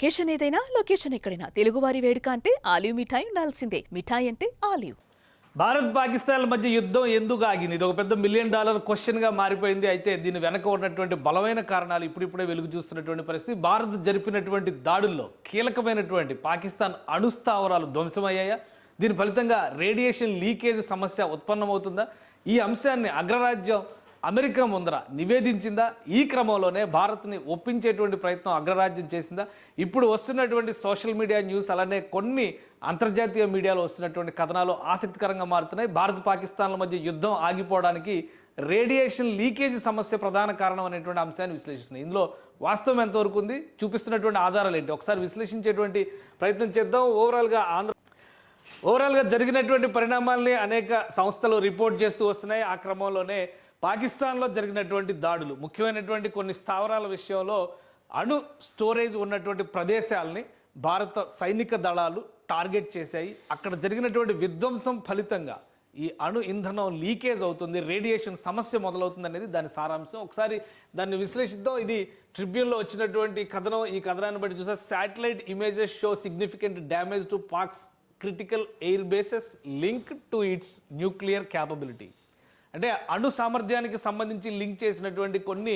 Occasion ఏదైనా location ఎక్కడైనా తెలుగువారి వేడుక అంటే ఆలివ్ మిఠాయి ఉండాల్సిందే. మిఠాయి అంటే ఆలివ్. భారత్ పాకిస్తాన్ల మధ్య యుద్ధం ఎందుకు ఆగింది? ఇది ఒక పెద్ద $1 మిలియన్ క్వశ్చన్గా మారిపోయింది. అయితే దీని వెనక ఉన్నటువంటి బలమైన కారణాలు ఇప్పుడిప్పుడే వెలుగు చూస్తున్నటువంటి పరిస్థితి. భారత్ జరిపినటువంటి దాడుల్లో కీలకమైనటువంటి పాకిస్తాన్ అణుస్థావరాలు ధ్వంసమయ్యాయా? దీని ఫలితంగా రేడియేషన్ లీకేజ్ సమస్య ఉత్పన్నమవుతుందా? ఈ అంశాన్ని అగ్రరాజ్యం అమెరికా ముందర నివేదించిందా? ఈ క్రమంలోనే భారత్ని ఒప్పించేటువంటి ప్రయత్నం అగ్రరాజ్యం చేసిందా? ఇప్పుడు వస్తున్నటువంటి సోషల్ మీడియా న్యూస్ అలానే కొన్ని అంతర్జాతీయ మీడియాలో వస్తున్నటువంటి కథనాలు ఆసక్తికరంగా మారుతున్నాయి. భారత్ పాకిస్తాన్ల మధ్య యుద్ధం ఆగిపోవడానికి రేడియేషన్ లీకేజ్ సమస్య ప్రధాన కారణం అనేటువంటి అంశాన్ని విశ్లేషిస్తున్నాయి. ఇందులో వాస్తవం ఎంతవరకు ఉంది, చూపిస్తున్నటువంటి ఆధారాలు ఏంటి, ఒకసారి విశ్లేషించేటువంటి ప్రయత్నం చేద్దాం. ఓవరాల్గా జరిగినటువంటి పరిణామాల్ని అనేక సంస్థలు రిపోర్ట్ చేస్తూ వస్తున్నాయి. ఆ క్రమంలోనే పాకిస్తాన్లో జరిగినటువంటి దాడులు, ముఖ్యమైనటువంటి కొన్ని స్థావరాల విషయంలో అణు స్టోరేజ్ ఉన్నటువంటి ప్రదేశాలని భారత సైనిక దళాలు టార్గెట్ చేశాయి. అక్కడ జరిగినటువంటి విధ్వంసం ఫలితంగా ఈ అణు ఇంధనం లీకేజ్ అవుతుంది, రేడియేషన్ సమస్య మొదలవుతుంది అనేది దాని సారాంశం. ఒకసారి దాన్ని విశ్లేషిద్దాం. ఇది ట్రిబ్యూన్లో వచ్చినటువంటి కథనం. ఈ కథనాన్ని బట్టి చూస్తే satellite images show significant damage to pox critical air bases link to it's nuclear capability. అంటే అణు సామర్థ్యానికి సంబంధించి లింక్ చేసినటువంటి కొన్ని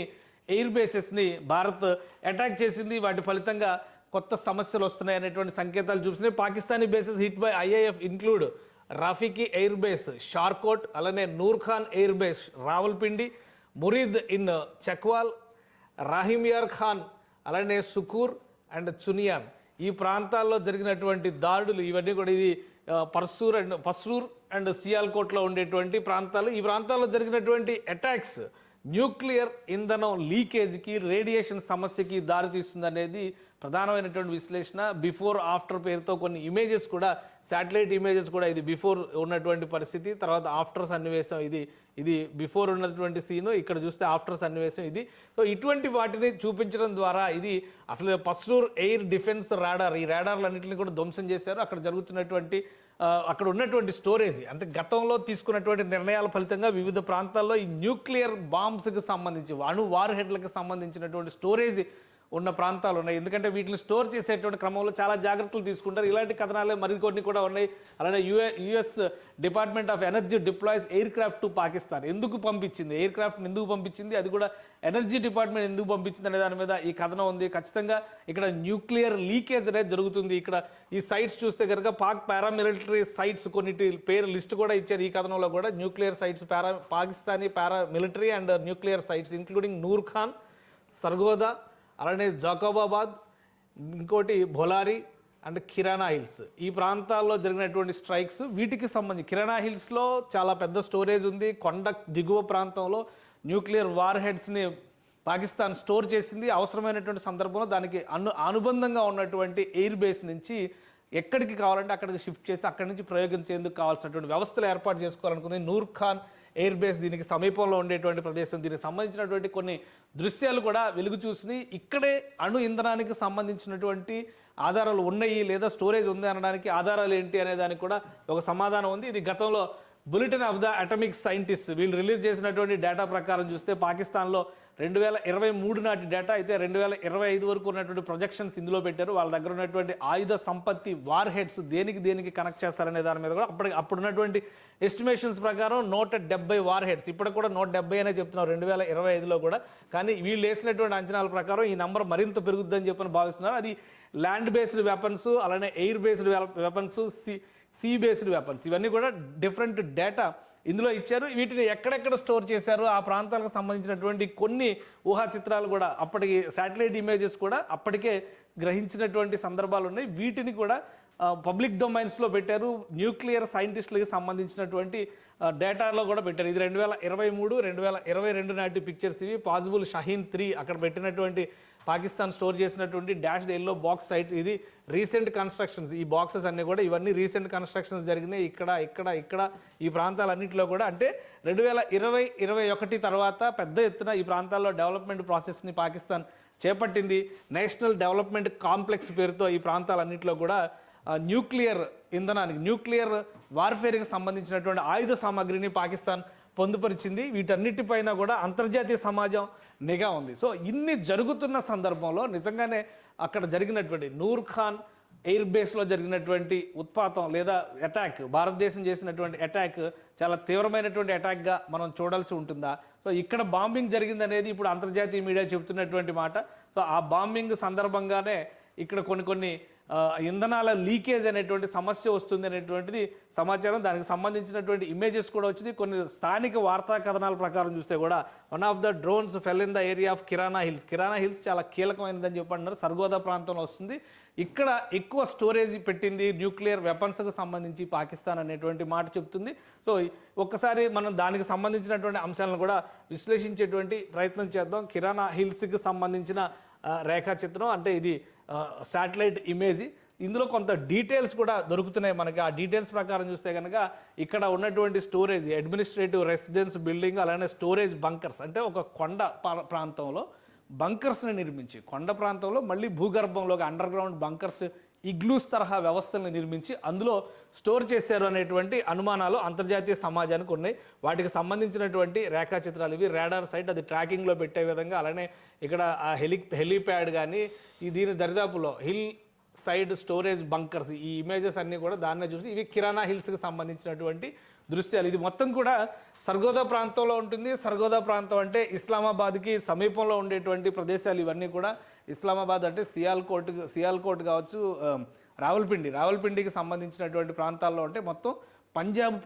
ఎయిర్ బేసెస్ని భారత్ అటాక్ చేసింది. వాటి ఫలితంగా కొత్త సమస్యలు వస్తున్నాయి అనేటువంటి సంకేతాలు చూపిస్తున్నాయి. Pakistani bases hit by IAF include Rafiqui air base, Shorkot, అలానే Nur Khan air base Rawalpindi, Murid in Chakwal, Rahimyar Khan, అలానే సుకూర్ అండ్ చునియాన్. ఈ ప్రాంతాల్లో జరిగినటువంటి దాడులు ఇవన్నీ కూడా ఇది పస్రూర్ అండ్ సియాల్కోట్లో ఉండేటువంటి ప్రాంతాలు. ఈ ప్రాంతాల్లో జరిగినటువంటి అటాక్స్ న్యూక్లియర్ ఇంధనం లీకేజ్కి, రేడియేషన్ సమస్యకి దారితీస్తుంది అనేది ప్రధానమైనటువంటి విశ్లేషణ. బిఫోర్ ఆఫ్టర్ పేరుతో కొన్ని ఇమేజెస్ కూడా, శాటిలైట్ ఇమేజెస్ కూడా, ఇది బిఫోర్ ఉన్నటువంటి పరిస్థితి, తర్వాత ఆఫ్టర్ సన్నివేశం. ఇది బిఫోర్ ఉన్నటువంటి సీను, ఇక్కడ చూస్తే ఆఫ్టర్ సన్నివేశం ఇది. సో ఇటువంటి వాటిని చూపించడం ద్వారా ఇది అసలు పస్రూర్ ఎయిర్ డిఫెన్స్ రాడార్, ఈ రాడార్లన్నింటినీ కూడా ధ్వంసం చేశారు. అక్కడ జరుగుతున్నటువంటి అక్కడ ఉన్నటువంటి స్టోరేజ్, అంటే గతంలో తీసుకున్నటువంటి నిర్ణయాల ఫలితంగా వివిధ ప్రాంతాల్లో ఈ న్యూక్లియర్ బాంబ్స్కి సంబంధించి, అణు వార్ హెడ్లకు సంబంధించినటువంటి స్టోరేజ్ ఉన్న ప్రాంతాలు ఉన్నాయి. ఎందుకంటే వీటిని స్టోర్ చేసేటువంటి క్రమంలో చాలా జాగ్రత్తలు తీసుకుంటారు. ఇలాంటి కథనాలే మరికొన్ని కూడా ఉన్నాయి. అలానే US department of energy deploys air craft to Pakistan. ఎందుకు పంపించింది, ఎయిర్ క్రాఫ్ట్ని ఎందుకు పంపించింది, అది కూడా ఎనర్జీ డిపార్ట్మెంట్ ఎందుకు పంపించింది అనే దాని మీద ఈ కథనం ఉంది. ఖచ్చితంగా ఇక్కడ న్యూక్లియర్ లీకేజ్ అనేది జరుగుతుంది. ఇక్కడ ఈ సైట్స్ చూస్తే కనుక పాక్ పారామిలిటరీ సైట్స్ కొన్నిటి పేరు లిస్ట్ కూడా ఇచ్చారు. ఈ కథనంలో కూడా nuclear sites, Pakistani paramilitary and nuclear sites including Nur Khan, Sargodha, అలానే జాకోబాబాద్, ఇంకోటి భోలారి అండ్ కిరాణా హిల్స్. ఈ ప్రాంతాల్లో జరిగినటువంటి స్ట్రైక్స్ వీటికి సంబంధించి, కిరాణా హిల్స్లో చాలా పెద్ద స్టోరేజ్ ఉంది. కొండ దిగువ ప్రాంతంలో న్యూక్లియర్ వార్ హెడ్స్ని పాకిస్తాన్ స్టోర్ చేసింది. అవసరమైనటువంటి సందర్భంలో దానికి అనుబంధంగా ఉన్నటువంటి ఎయిర్ బేస్ నుంచి ఎక్కడికి కావాలంటే అక్కడికి షిఫ్ట్ చేసి అక్కడి నుంచి ప్రయోగించేందుకు కావాల్సినటువంటి వ్యవస్థలు ఏర్పాటు చేసుకోవాలనుకుంది. నూర్ఖాన్ ఎయిర్ బేస్ దీనికి సమీపంలో ఉండేటువంటి ప్రదేశం. దీనికి సంబంధించినటువంటి కొన్ని దృశ్యాలు కూడా వెలుగు చూసినాయి. ఇక్కడే అణు ఇంధనానికి సంబంధించినటువంటి ఆధారాలు ఉన్నాయి లేదా స్టోరేజ్ ఉంది అనడానికి ఆధారాలు ఏంటి అనే దానికి కూడా ఒక సమాధానం ఉంది. ఇది గతంలో bulletin of the atomic scientist వీళ్ళు రిలీజ్ చేసినటువంటి డేటా ప్రకారం చూస్తే పాకిస్తాన్లో 2023 నాటి డేటా, అయితే 2025 వరకు ఉన్నటువంటి ప్రొజెక్షన్స్ ఇందులో పెట్టారు. వాళ్ళ దగ్గర ఉన్నటువంటి ఆయుధ సంపత్తి, వార్ హెడ్స్ దేనికి కనెక్ట్ చేస్తారనే దాని మీద కూడా అప్పుడు ఉన్నటువంటి ఎస్టిమేషన్స్ ప్రకారం 170 వార్ హెడ్స్, ఇప్పుడు కూడా 170 అనే చెప్తున్నారు 2025లో కూడా. కానీ వీళ్ళు వేసినటువంటి అంచనాల ప్రకారం ఈ నెంబర్ మరింత పెరుగుద్దని చెప్పని భావిస్తున్నారు. అది ల్యాండ్ బేస్డ్ వెపన్స్, అలానే air based weapons, sea based weapons, ఇవన్నీ కూడా డిఫరెంట్ డేటా ఇందులో ఇచ్చారు. వీటిని ఎక్కడెక్కడ స్టోర్ చేశారు, ఆ ప్రాంతాలకు సంబంధించినటువంటి కొన్ని ఊహా చిత్రాలు కూడా, అప్పటికి శాటిలైట్ ఇమేజెస్ కూడా అప్పటికే గ్రహించినటువంటి సందర్భాలు ఉన్నాయి. వీటిని కూడా పబ్లిక్ డొమైన్స్లో పెట్టారు. న్యూక్లియర్ సైంటిస్టులకి సంబంధించినటువంటి డేటాలో కూడా పెట్టారు. ఇది 2023, 2022 నాటి పిక్చర్స్ ఇవి. పాజిబుల్ షహీన్ 3 అక్కడ పెట్టినటువంటి పాకిస్తాన్ స్టోర్ చేసినటువంటి డాష్డ్ ఎల్లో బాక్స్ సైట్. ఇది రీసెంట్ కన్స్ట్రక్షన్స్, ఈ బాక్సెస్ అన్నీ కూడా ఇవన్నీ రీసెంట్ కన్స్ట్రక్షన్స్ జరిగినాయి. ఇక్కడ ఈ ప్రాంతాలన్నింటిలో కూడా, అంటే 2020-21 తర్వాత పెద్ద ఎత్తున ఈ ప్రాంతాల్లో డెవలప్మెంట్ ప్రాసెస్ని పాకిస్తాన్ చేపట్టింది. నేషనల్ డెవలప్మెంట్ కాంప్లెక్స్ పేరుతో ఈ ప్రాంతాలన్నింటిలో కూడా న్యూక్లియర్ ఇంధనానికి, న్యూక్లియర్ వార్ఫేర్కి సంబంధించినటువంటి ఆయుధ సామాగ్రిని పాకిస్తాన్ పొందుపరిచింది. వీటన్నిటిపైన కూడా అంతర్జాతీయ సమాజం నిఘా ఉంది. సో ఇన్ని జరుగుతున్న సందర్భంలో నిజంగానే అక్కడ జరిగినటువంటి నూర్ ఖాన్ ఎయిర్ బేస్లో జరిగినటువంటి ఉత్పాతం లేదా అటాక్, భారతదేశం చేసినటువంటి అటాక్ చాలా తీవ్రమైనటువంటి అటాక్గా మనం చూడాల్సి ఉంటుందా? సో ఇక్కడ బాంబింగ్ జరిగిందనేది ఇప్పుడు అంతర్జాతీయ మీడియా చెబుతున్నటువంటి మాట. సో ఆ బాంబింగ్ సందర్భంగానే ఇక్కడ కొన్ని ఇంధనాల లీకేజ్ అనేటువంటి సమస్య వస్తుంది అనేటువంటిది సమాచారం. దానికి సంబంధించినటువంటి ఇమేజెస్ కూడా వచ్చింది. కొన్ని స్థానిక వార్తా కథనాల ప్రకారం చూస్తే కూడా one of the drones fell in the area of kirana hills చాలా కీలకమైనదని చెప్పంటున్నారు. సర్గోదా ప్రాంతంలో వస్తుంది. ఇక్కడ ఎక్కువ స్టోరేజ్ పెట్టింది న్యూక్లియర్ వెపన్స్కు సంబంధించి పాకిస్తాన్ అనేటువంటి మాట చెప్తుంది. సో ఒక్కసారి మనం దానికి సంబంధించినటువంటి అంశాలను కూడా విశ్లేషించేటువంటి ప్రయత్నం చేద్దాం. కిరాణా హిల్స్కి సంబంధించిన రేఖాచిత్రం, అంటే ఇది శాటిలైట్ ఇమేజ్. ఇందులో కొంత డీటెయిల్స్ కూడా దొరుకుతున్నాయి మనకి. ఆ డీటెయిల్స్ ప్రకారం చూస్తే కనుక ఇక్కడ ఉన్నటువంటి స్టోరేజ్, అడ్మినిస్ట్రేటివ్ రెసిడెన్స్ బిల్డింగ్, అలానే స్టోరేజ్ బంకర్స్, అంటే ఒక కొండ ప్రాంతంలో బంకర్స్ని నిర్మించి, కొండ ప్రాంతంలో మళ్ళీ భూగర్భంలోకి అండర్ గ్రౌండ్ బంకర్స్, ఇగ్లూస్ తరహా వ్యవస్థలను నిర్మించి అందులో స్టోర్ చేశారు అనేటువంటి అనుమానాలు అంతర్జాతీయ సమాజానికి ఉన్నాయి. వాటికి సంబంధించినటువంటి రేఖాచిత్రాలు ఇవి. రాడార్ సైట్ అది ట్రాకింగ్లో పెట్టే విధంగా, అలానే ఇక్కడ ఆ హెలీప్యాడ్ కానీ దీని దరిదాపులో హిల్ సైడ్ స్టోరేజ్ బంకర్స్, ఈ ఇమేజెస్ అన్నీ కూడా దాన్నే చూసి ఇవి కిరాణా హిల్స్కి సంబంధించినటువంటి దృశ్యాలు. ఇది మొత్తం కూడా సర్గోదా ప్రాంతంలో ఉంటుంది. సర్గోదా ప్రాంతం అంటే ఇస్లామాబాద్కి సమీపంలో ఉండేటువంటి ప్రదేశాలు ఇవన్నీ కూడా. ఇస్లామాబాద్ అంటే సియాల్కోట్ కావచ్చు, రావల్పిండికి సంబంధించినటువంటి ప్రాంతాల్లో అంటే మొత్తం పంజాబ్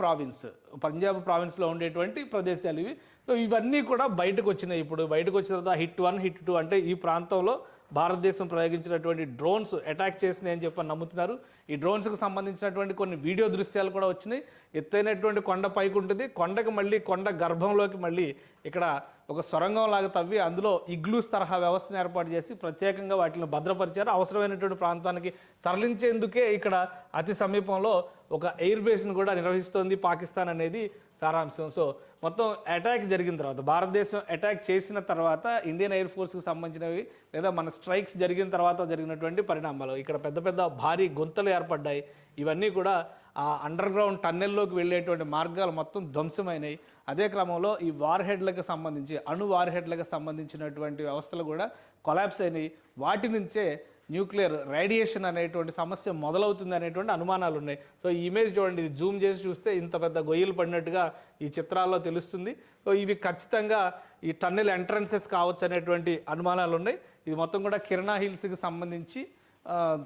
ప్రావిన్స్లో ఉండేటువంటి ప్రదేశాలు ఇవి. సో ఇవన్నీ కూడా బయటకు వచ్చినాయి. ఇప్పుడు బయటకు వచ్చిన తర్వాత హిట్ 1, హిట్ 2 అంటే ఈ ప్రాంతంలో భారతదేశం ప్రయోగించినటువంటి డ్రోన్స్ అటాక్ చేసినాయి అని చెప్పని నమ్ముతున్నారు. ఈ డ్రోన్స్కి సంబంధించినటువంటి కొన్ని వీడియో దృశ్యాలు కూడా వచ్చినాయి. ఎత్తైనటువంటి కొండ పైకి ఉంటుంది, కొండకు మళ్ళీ కొండ గర్భంలోకి మళ్ళీ ఇక్కడ ఒక సొరంగం లాగా తవ్వి అందులో ఇగ్లూస్ తరహా వ్యవస్థను ఏర్పాటు చేసి ప్రత్యేకంగా వాటిని భద్రపరిచారు. అవసరమైనటువంటి ప్రాంతానికి తరలించేందుకే ఇక్కడ అతి సమీపంలో ఒక ఎయిర్ బేస్ను కూడా నిర్వహిస్తోంది పాకిస్తాన్ అనేది సారాంశం. సో మొత్తం అటాక్ జరిగిన తర్వాత, భారతదేశం అటాక్ చేసిన తర్వాత ఇండియన్ ఎయిర్ ఫోర్స్కి సంబంధించినవి లేదా మన స్ట్రైక్స్ జరిగిన తర్వాత జరిగినటువంటి పరిణామాలు, ఇక్కడ పెద్ద పెద్ద భారీ గొంతులు ఏర్పడ్డాయి. ఇవన్నీ కూడా ఆ అండర్ గ్రౌండ్ టన్నెల్లోకి వెళ్ళేటువంటి మార్గాలు మొత్తం ధ్వంసమైనవి. అదే క్రమంలో ఈ వార్హెడ్లకు సంబంధించి, వార్ హెడ్లకు సంబంధించినటువంటి వ్యవస్థలు కూడా కొలాప్స్ అయినాయి. వాటి నుంచే న్యూక్లియర్ రేడియేషన్ అనేటువంటి సమస్య మొదలవుతుంది అనేటువంటి అనుమానాలు ఉన్నాయి. సో ఈ ఇమేజ్ చూడండి, ఇది జూమ్ చేసి చూస్తే ఇంత పెద్ద గొయ్యలు పడినట్టుగా ఈ చిత్రాల్లో తెలుస్తుంది. సో ఇవి ఖచ్చితంగా ఈ టన్నెల్ ఎంట్రన్సెస్ కావచ్చు అనేటువంటి అనుమానాలు ఉన్నాయి. ఇది మొత్తం కూడా కిరాణా హిల్స్కి సంబంధించి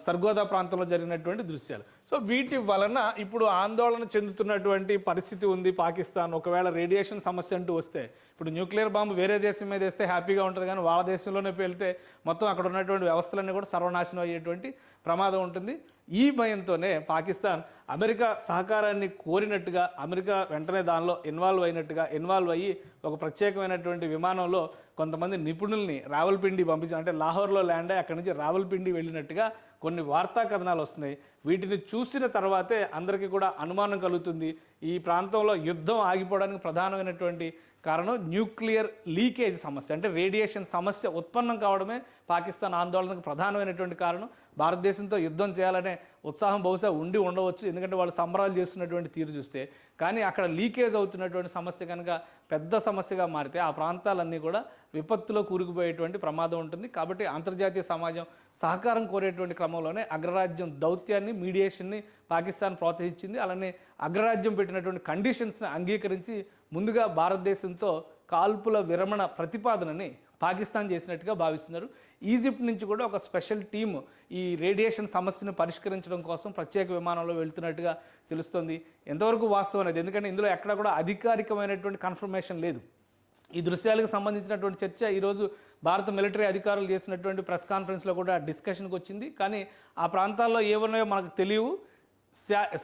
సర్గోదా ప్రాంతంలో జరిగినటువంటి దృశ్యాలు. సో వీటి వలన ఇప్పుడు ఆందోళన చెందుతున్నటువంటి పరిస్థితి ఉంది పాకిస్తాన్. ఒకవేళ రేడియేషన్ సమస్య అంటూ వస్తే, ఇప్పుడు న్యూక్లియర్ బాంబు వేరే దేశం మీద వేస్తే హ్యాపీగా ఉంటుంది, కానీ వాళ్ళ దేశంలోనే పేలితే మొత్తం అక్కడ ఉన్నటువంటి వ్యవస్థలన్నీ కూడా సర్వనాశనం అయ్యేటువంటి ప్రమాదం ఉంటుంది. ఈ భయంతోనే పాకిస్తాన్ అమెరికా సహకారాన్ని కోరినట్టుగా, అమెరికా వెంటనే దానిలో ఇన్వాల్వ్ అయ్యి ఒక ప్రత్యేకమైనటువంటి విమానంలో కొంతమంది నిపుణుల్ని రావల్పిండి పంపించారు. అంటే లాహోర్లో ల్యాండ్ అయ్యి అక్కడి నుంచి రావల్పిండి వెళ్ళినట్టుగా కొన్ని వార్తా కథనాలు వస్తున్నాయి. వీటిని చూసిన తర్వాతే అందరికీ కూడా అనుమానం కలుగుతుంది. ఈ ప్రాంతంలో యుద్ధం ఆగిపోవడానికి ప్రధానమైనటువంటి కారణం న్యూక్లియర్ లీకేజ్ సమస్య, అంటే రేడియేషన్ సమస్య ఉత్పన్నం కావడమే పాకిస్తాన్ ఆందోళనకు ప్రధానమైనటువంటి కారణం. భారతదేశంతో యుద్ధం చేయాలనే ఉత్సాహం బహుశా ఉండవచ్చు, ఎందుకంటే వాళ్ళు సంబరాలు చేస్తున్నటువంటి తీరు చూస్తే. కానీ అక్కడ లీకేజ్ అవుతున్నటువంటి సమస్య కనుక పెద్ద సమస్యగా మారితే ఆ ప్రాంతాలన్నీ కూడా విపత్తులో కూరుకుపోయేటువంటి ప్రమాదం ఉంటుంది. కాబట్టి అంతర్జాతీయ సమాజం సహకారం కోరేటువంటి క్రమంలోనే అగ్రరాజ్యం దౌత్యాన్ని, మీడియేషన్ని పాకిస్తాన్ ప్రోత్సహించింది. అలానే అగ్రరాజ్యం పెట్టినటువంటి కండిషన్స్ని అంగీకరించి ముందుగా భారతదేశంతో కాల్పుల విరమణ ప్రతిపాదనని పాకిస్తాన్ చేసినట్టుగా భావిస్తున్నారు. ఈజిప్ట్ నుంచి కూడా ఒక స్పెషల్ టీము ఈ రేడియేషన్ సమస్యను పరిష్కరించడం కోసం ప్రత్యేక విమానంలో వెళ్తున్నట్టుగా తెలుస్తోంది. ఎంతవరకు వాస్తవం అనేది, ఎందుకంటే ఇందులో ఎక్కడ కూడా అధికారికమైనటువంటి కన్ఫర్మేషన్ లేదు. ఈ దృశ్యాలకు సంబంధించినటువంటి చర్చ ఈరోజు భారత మిలిటరీ అధికారులు చేసినటువంటి ప్రెస్ కాన్ఫరెన్స్లో కూడా డిస్కషన్కి వచ్చింది. కానీ ఆ ప్రాంతాల్లో ఏమున్నాయో మనకు తెలియవు.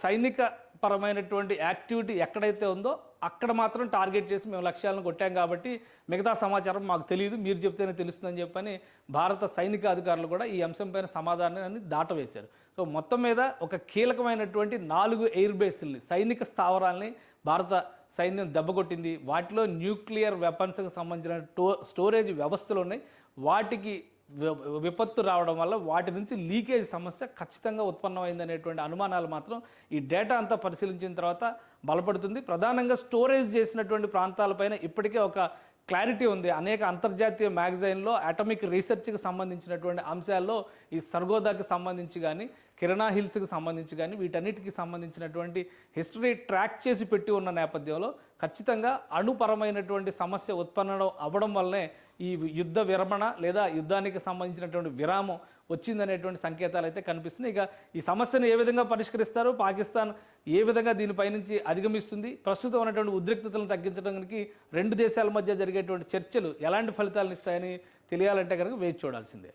సైనిక పరమైనటువంటి యాక్టివిటీ ఎక్కడైతే ఉందో అక్కడ మాత్రం టార్గెట్ చేసి మేము లక్ష్యాలను కొట్టాం కాబట్టి మిగతా సమాచారం మాకు తెలియదు, మీరు చెప్తేనే తెలుస్తుందని చెప్పని భారత సైనిక అధికారులు కూడా ఈ అంశంపైన సమాధానాన్ని దాటవేశారు. సో మొత్తం మీద ఒక కీలకమైనటువంటి 4 ఎయిర్ బేస్ల్ని, సైనిక స్థావరాల్ని భారత సైన్యం దెబ్బకొట్టింది. వాటిలో న్యూక్లియర్ వెపన్స్కి సంబంధించిన స్టోరేజ్ వ్యవస్థలు ఉన్నాయి. వాటికి విపత్తు రావడం వల్ల వాటి నుంచి లీకేజ్ సమస్య ఖచ్చితంగా ఉత్పన్నమైందనేటువంటి అనుమానాలు మాత్రం ఈ డేటా అంతా పరిశీలించిన తర్వాత బలపడుతుంది. ప్రధానంగా స్టోరేజ్ చేసినటువంటి ప్రాంతాలపైన ఇప్పటికే ఒక క్లారిటీ ఉంది. అనేక అంతర్జాతీయ మ్యాగజైన్లో అటామిక్ రీసెర్చ్కి సంబంధించినటువంటి అంశాల్లో ఈ సర్గోదాకి సంబంధించి కానీ, కిరణా హిల్స్కి సంబంధించి కానీ, వీటన్నిటికి సంబంధించినటువంటి హిస్టరీ ట్రాక్ చేసి పెట్టి ఉన్న నేపథ్యంలో ఖచ్చితంగా అణుపరమైనటువంటి సమస్య ఉత్పన్నం అవ్వడం వల్లనే ఈ యుద్ధ విరమణ లేదా యుద్ధానికి సంబంధించినటువంటి విరామం వచ్చిందనేటువంటి సంకేతాలు అయితే కనిపిస్తున్నాయి. ఇక ఈ సమస్యను ఏ విధంగా పరిష్కరిస్తారు, పాకిస్తాన్ ఏ విధంగా దీనిపై నుంచి అధిగమిస్తుంది, ప్రస్తుతం ఉన్నటువంటి ఉద్రిక్తతలను తగ్గించడానికి రెండు దేశాల మధ్య జరిగేటువంటి చర్చలు ఎలాంటి ఫలితాలను ఇస్తాయని తెలియాలంటే కనుక వేచి చూడాల్సిందే.